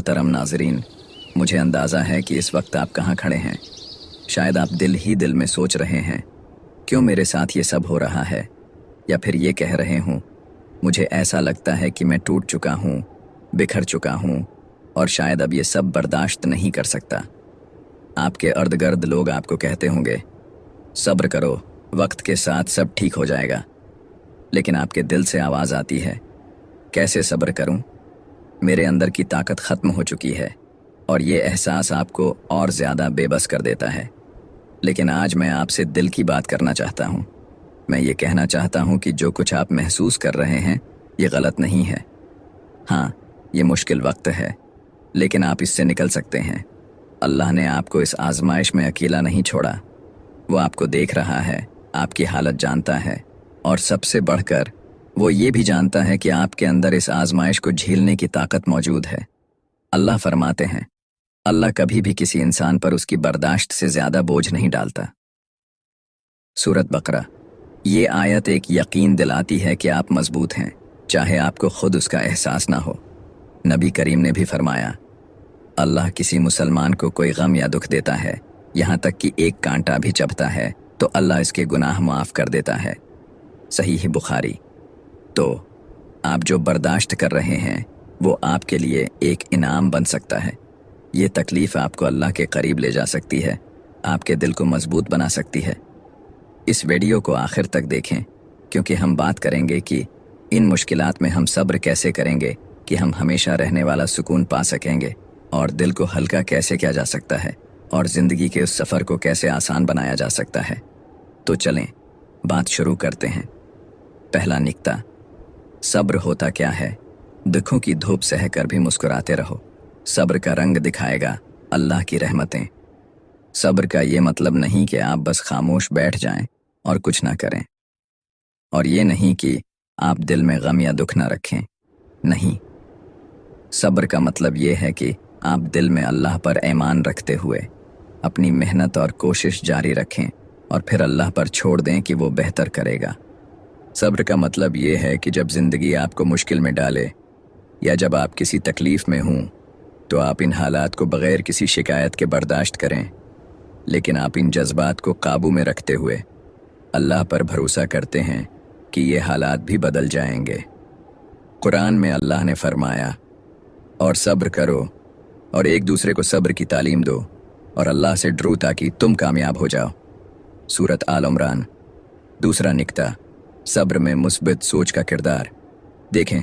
मोहतरम नाजरीन, मुझे अंदाज़ा है कि इस वक्त आप कहाँ खड़े हैं। शायद आप दिल ही दिल में सोच रहे हैं, क्यों मेरे साथ ये सब हो रहा है, या फिर ये कह रहे हूँ, मुझे ऐसा लगता है कि मैं टूट चुका हूँ, बिखर चुका हूँ और शायद अब ये सब बर्दाश्त नहीं कर सकता। आपके अर्द गिर्द लोग आपको कहते होंगे, सब्र करो, वक्त के साथ सब ठीक हो जाएगा। लेकिन आपके दिल से आवाज़ आती है, कैसे सब्र करूं? मेरे अंदर की ताकत ख़त्म हो चुकी है। और ये एहसास आपको और ज़्यादा बेबस कर देता है। लेकिन आज मैं आपसे दिल की बात करना चाहता हूँ। मैं ये कहना चाहता हूँ कि जो कुछ आप महसूस कर रहे हैं, ये गलत नहीं है। हाँ, ये मुश्किल वक्त है, लेकिन आप इससे निकल सकते हैं। अल्लाह ने आपको इस आजमाइश में अकेला नहीं छोड़ा। वो आपको देख रहा है, आपकी हालत जानता है, और सबसे बढ़कर वो ये भी जानता है कि आपके अंदर इस आजमाइश को झेलने की ताकत मौजूद है। अल्लाह फरमाते हैं, अल्लाह कभी भी किसी इंसान पर उसकी बर्दाश्त से ज़्यादा बोझ नहीं डालता। सूरत बकरा। ये आयत एक यकीन दिलाती है कि आप मजबूत हैं, चाहे आपको खुद उसका एहसास ना हो। नबी करीम ने भी फरमाया, अल्लाह किसी मुसलमान को कोई गम या दुख देता है, यहाँ तक कि एक कांटा भी चबता है, तो अल्लाह इसके गुनाह माफ़ कर देता है। सहीह बुखारी। तो आप जो बर्दाश्त कर रहे हैं, वो आपके लिए एक इनाम बन सकता है। ये तकलीफ़ आपको अल्लाह के करीब ले जा सकती है, आपके दिल को मजबूत बना सकती है। इस वीडियो को आखिर तक देखें, क्योंकि हम बात करेंगे कि इन मुश्किलात में हम सब्र कैसे करेंगे कि हम हमेशा रहने वाला सुकून पा सकेंगे, और दिल को हल्का कैसे किया जा सकता है, और ज़िंदगी के उस सफ़र को कैसे आसान बनाया जा सकता है। तो चलें, बात शुरू करते हैं। पहला निक्ता, सब्र होता क्या है? दुखों की धूप सहकर भी मुस्कुराते रहो। सब्र का रंग दिखाएगा अल्लाह की रहमतें। सब्र का ये मतलब नहीं कि आप बस खामोश बैठ जाएं और कुछ ना करें, और ये नहीं कि आप दिल में गम या दुख ना रखें। नहीं, सब्र का मतलब ये है कि आप दिल में अल्लाह पर ईमान रखते हुए अपनी मेहनत और कोशिश जारी रखें, और फिर अल्लाह पर छोड़ दें कि वो बेहतर करेगा। सब्र का मतलब ये है कि जब ज़िंदगी आपको मुश्किल में डाले, या जब आप किसी तकलीफ़ में हों, तो आप इन हालात को बग़ैर किसी शिकायत के बर्दाश्त करें, लेकिन आप इन जज्बात को काबू में रखते हुए अल्लाह पर भरोसा करते हैं कि ये हालात भी बदल जाएंगे। कुरान में अल्लाह ने फरमाया, और सब्र करो और एक दूसरे को सब्र की तालीम दो, और अल्लाह से डरो ताकि तुम कामयाब हो जाओ। सूरत आल इमरान। दूसरा निक्ता, सब्र में मुस्बित सोच का किरदार। देखें,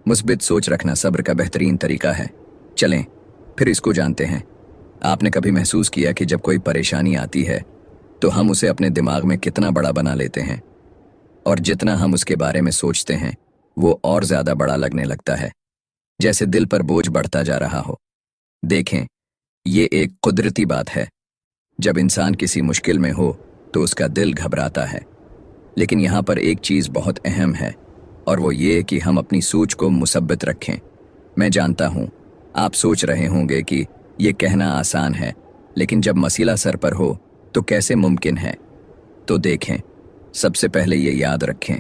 मुस्बित सोच रखना सब्र का बेहतरीन तरीका है। चलें, फिर इसको जानते हैं। आपने कभी महसूस किया कि जब कोई परेशानी आती है, तो हम उसे अपने दिमाग में कितना बड़ा बना लेते हैं, और जितना हम उसके बारे में सोचते हैं, वो और ज़्यादा बड़ा लगने लगता है, जैसे दिल पर बोझ बढ़ता जा रहा हो। देखें, ये एक कुदरती बात है। जब इंसान किसी मुश्किल में हो, तो उसका दिल घबराता है। लेकिन यहाँ पर एक चीज़ बहुत अहम है, और वो ये कि हम अपनी सोच को मुसब्बित रखें। मैं जानता हूँ आप सोच रहे होंगे कि ये कहना आसान है, लेकिन जब मसला सर पर हो तो कैसे मुमकिन है। तो देखें, सबसे पहले ये याद रखें,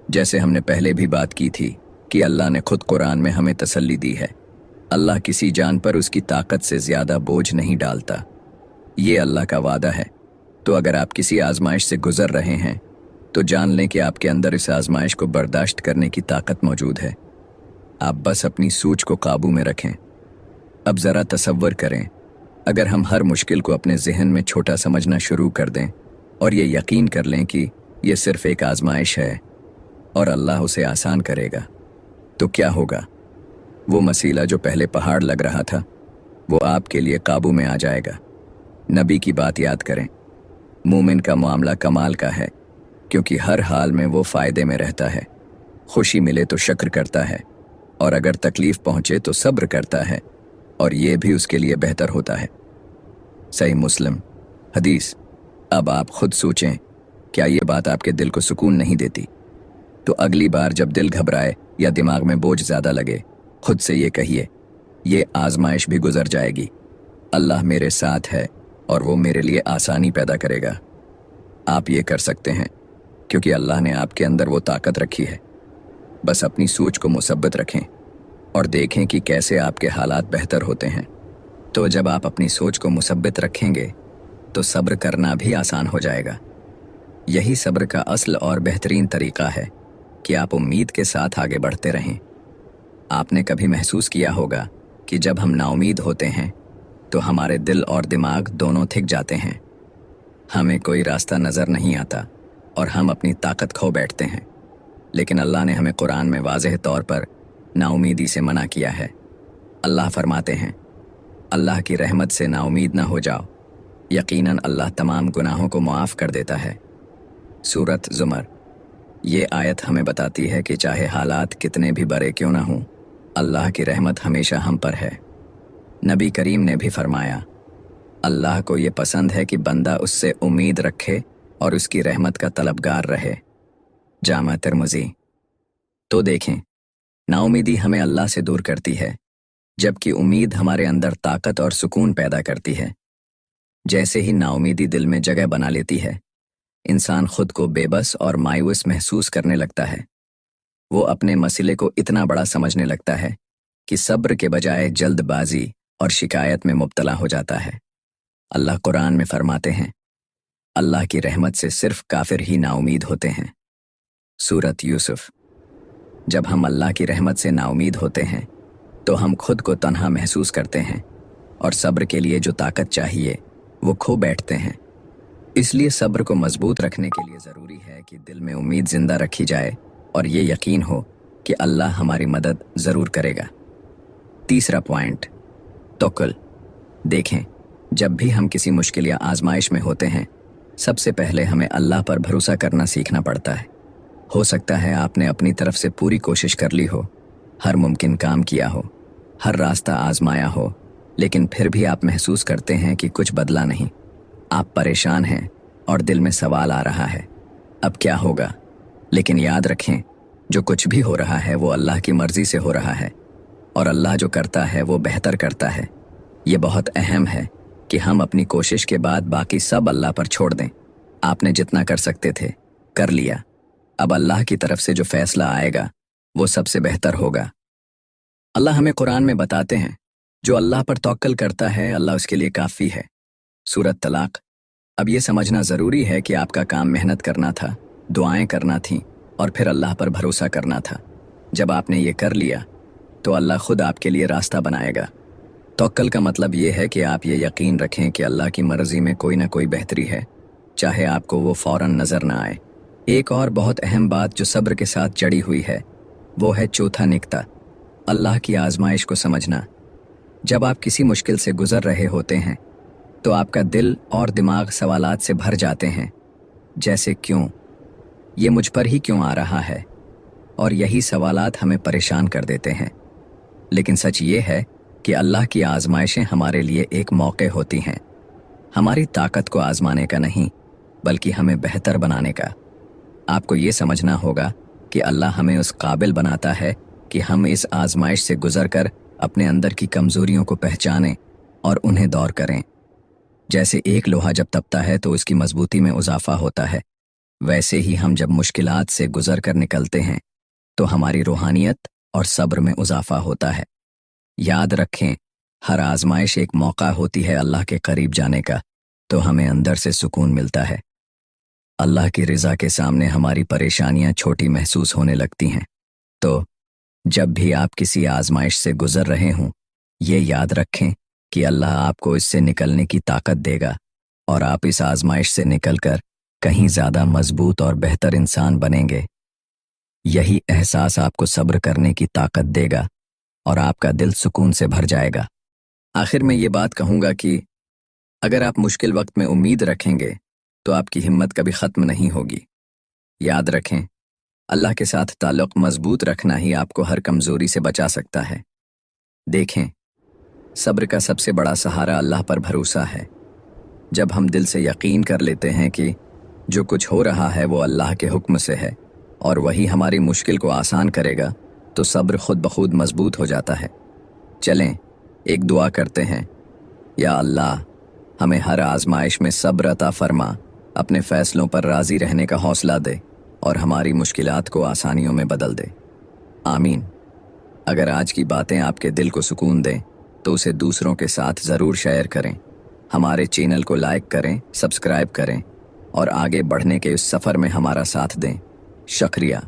जैसे हमने पहले भी बात की थी, कि अल्लाह ने खुद कुरान में हमें तसल्ली दी है। अल्लाह किसी जान पर उसकी ताकत से ज़्यादा बोझ नहीं डालता। ये अल्लाह का वादा है। तो अगर आप किसी आजमाइश से गुजर रहे हैं, तो जान लें कि आपके अंदर इस आजमाइश को बर्दाश्त करने की ताकत मौजूद है। आप बस अपनी सोच को काबू में रखें। अब ज़रा तसव्वुर करें, अगर हम हर मुश्किल को अपने जहन में छोटा समझना शुरू कर दें, और ये यकीन कर लें कि ये सिर्फ़ एक आजमाइश है और अल्लाह उसे आसान करेगा, तो क्या होगा? वो मसीला जो पहले पहाड़ लग रहा था, वो आपके लिए काबू में आ जाएगा। नबी की बात याद करें, मोमिन का मामला कमाल का है, क्योंकि हर हाल में वो फ़ायदे में रहता है। खुशी मिले तो शुक्र करता है, और अगर तकलीफ़ पहुँचे तो सब्र करता है, और ये भी उसके लिए बेहतर होता है। सही मुस्लिम हदीस। अब आप खुद सोचें, क्या ये बात आपके दिल को सुकून नहीं देती? तो अगली बार जब दिल घबराए या दिमाग में बोझ ज़्यादा लगे, खुद से ये कहिए, ये आजमाइश भी गुजर जाएगी। अल्लाह मेरे साथ है, और वो मेरे लिए आसानी पैदा करेगा। आप ये कर सकते हैं, क्योंकि अल्लाह ने आपके अंदर वो ताकत रखी है। बस अपनी सोच को मुसब्बित रखें और देखें कि कैसे आपके हालात बेहतर होते हैं। तो जब आप अपनी सोच को मुसब्बित रखेंगे तो सब्र करना भी आसान हो जाएगा। यही सब्र का असल और बेहतरीन तरीका है कि आप उम्मीद के साथ आगे बढ़ते रहें। आपने कभी महसूस किया होगा कि जब हम नाउमीद होते हैं तो हमारे दिल और दिमाग दोनों थिक जाते हैं। हमें कोई रास्ता नज़र नहीं आता और हम अपनी ताकत खो बैठते हैं। लेकिन अल्लाह ने हमें कुरान में वाज़ेह तौर पर नाउमीदी से मना किया है। अल्लाह फरमाते हैं, अल्लाह की रहमत से नाउमीद ना हो जाओ, यकीनन अल्लाह तमाम गुनाहों को मुआफ़ कर देता है। सूरत ज़ुमर। ये आयत हमें बताती है कि चाहे हालात कितने भी बड़े क्यों ना हों, अल्लाह की रहमत हमेशा हम पर है। नबी करीम ने भी फरमाया, अल्लाह को ये पसंद है कि बंदा उससे उम्मीद रखे और उसकी रहमत का तलबगार रहे। जामा तिरमिज़ी। तो देखें, नाउमीदी हमें अल्लाह से दूर करती है, जबकि उम्मीद हमारे अंदर ताकत और सुकून पैदा करती है। जैसे ही नाउमीदी दिल में जगह बना लेती है, इंसान खुद को बेबस और मायूस महसूस करने लगता है। वो अपने मसले को इतना बड़ा समझने लगता है कि सब्र के बजाय जल्दबाजी और शिकायत में मुब्तला हो जाता है। अल्लाह कुरान में फरमाते हैं, अल्लाह की रहमत से सिर्फ काफिर ही नाउमीद होते हैं। सूरत यूसुफ। जब हम अल्लाह की रहमत से नाउमीद होते हैं तो हम खुद को तन्हा महसूस करते हैं और सब्र के लिए जो ताकत चाहिए वो खो बैठते हैं। इसलिए सब्र को मजबूत रखने के लिए ज़रूरी है कि दिल में उम्मीद ज़िंदा रखी जाए और ये यकीन हो कि अल्लाह हमारी मदद ज़रूर करेगा। तीसरा पॉइंट, तवक्कुल। देखें, जब भी हम किसी मुश्किल या आजमाइश में होते हैं, सबसे पहले हमें अल्लाह पर भरोसा करना सीखना पड़ता है। हो सकता है आपने अपनी तरफ से पूरी कोशिश कर ली हो, हर मुमकिन काम किया हो, हर रास्ता आजमाया हो, लेकिन फिर भी आप महसूस करते हैं कि कुछ बदला नहीं। आप परेशान हैं और दिल में सवाल आ रहा है, अब क्या होगा? लेकिन याद रखें, जो कुछ भी हो रहा है वो अल्लाह की मर्जी से हो रहा है और अल्लाह जो करता है वो बेहतर करता है। ये बहुत अहम है कि हम अपनी कोशिश के बाद बाकी सब अल्लाह पर छोड़ दें। आपने जितना कर सकते थे कर लिया, अब अल्लाह की तरफ से जो फैसला आएगा वो सबसे बेहतर होगा। अल्लाह हमें कुरान में बताते हैं, जो अल्लाह पर तवक्कुल करता है अल्लाह उसके लिए काफ़ी है। सूरत तलाक। अब ये समझना ज़रूरी है कि आपका काम मेहनत करना था, दुआएं करना थीं और फिर अल्लाह पर भरोसा करना था। जब आपने ये कर लिया तो अल्लाह खुद आपके लिए रास्ता बनाएगा। तवक्कुल का मतलब ये है कि आप ये यकीन रखें कि अल्लाह की मर्ज़ी में कोई ना कोई बेहतरी है, चाहे आपको वो फ़ौरन नज़र ना आए। एक और बहुत अहम बात जो सब्र के साथ जड़ी हुई है वो है चौथा निक्ता, अल्लाह की आजमाइश को समझना। जब आप किसी मुश्किल से गुजर रहे होते हैं तो आपका दिल और दिमाग सवालात से भर जाते हैं, जैसे क्यों, ये मुझ पर ही क्यों आ रहा है, और यही सवालात हमें परेशान कर देते हैं। लेकिन सच ये है कि अल्लाह की आजमाइशें हमारे लिए एक मौके होती हैं, हमारी ताकत को आजमाने का नहीं बल्कि हमें बेहतर बनाने का। आपको ये समझना होगा कि अल्लाह हमें उस काबिल बनाता है कि हम इस आजमाइश से गुजरकर अपने अंदर की कमज़ोरियों को पहचानें और उन्हें दौर करें। जैसे एक लोहा जब तपता है तो उसकी मजबूती में इजाफा होता है, वैसे ही हम जब मुश्किलात से गुजर कर निकलते हैं तो हमारी रूहानियत और सब्र में इजाफा होता है। याद रखें, हर आजमाइश एक मौका होती है अल्लाह के करीब जाने का, तो हमें अंदर से सुकून मिलता है। अल्लाह की रज़ा के सामने हमारी परेशानियां छोटी महसूस होने लगती हैं। तो जब भी आप किसी आजमाइश से गुजर रहे हों, ये याद रखें कि अल्लाह आपको इससे निकलने की ताकत देगा और आप इस आजमाइश से निकलकर कहीं ज़्यादा मजबूत और बेहतर इंसान बनेंगे। यही एहसास आपको सब्र करने की ताकत देगा और आपका दिल सुकून से भर जाएगा। आखिर में ये बात कहूँगा कि अगर आप मुश्किल वक्त में उम्मीद रखेंगे तो आपकी हिम्मत कभी ख़त्म नहीं होगी। याद रखें, अल्लाह के साथ ताल्लुक़ मजबूत रखना ही आपको हर कमज़ोरी से बचा सकता है। देखें, सब्र का सबसे बड़ा सहारा अल्लाह पर भरोसा है। जब हम दिल से यकीन कर लेते हैं कि जो कुछ हो रहा है वो अल्लाह के हुक्म से है और वही हमारी मुश्किल को आसान करेगा, तो सब्र खुद ब खुद मजबूत हो जाता है। चलें एक दुआ करते हैं, या अल्लाह हमें हर आजमाइश में सब्र अता फरमा, अपने फ़ैसलों पर राज़ी रहने का हौसला दे और हमारी मुश्किलात को आसानियों में बदल दे। आमीन। अगर आज की बातें आपके दिल को सुकून दें तो उसे दूसरों के साथ ज़रूर शेयर करें। हमारे चैनल को लाइक करें, सब्सक्राइब करें और आगे बढ़ने के इस सफ़र में हमारा साथ दें। शुक्रिया।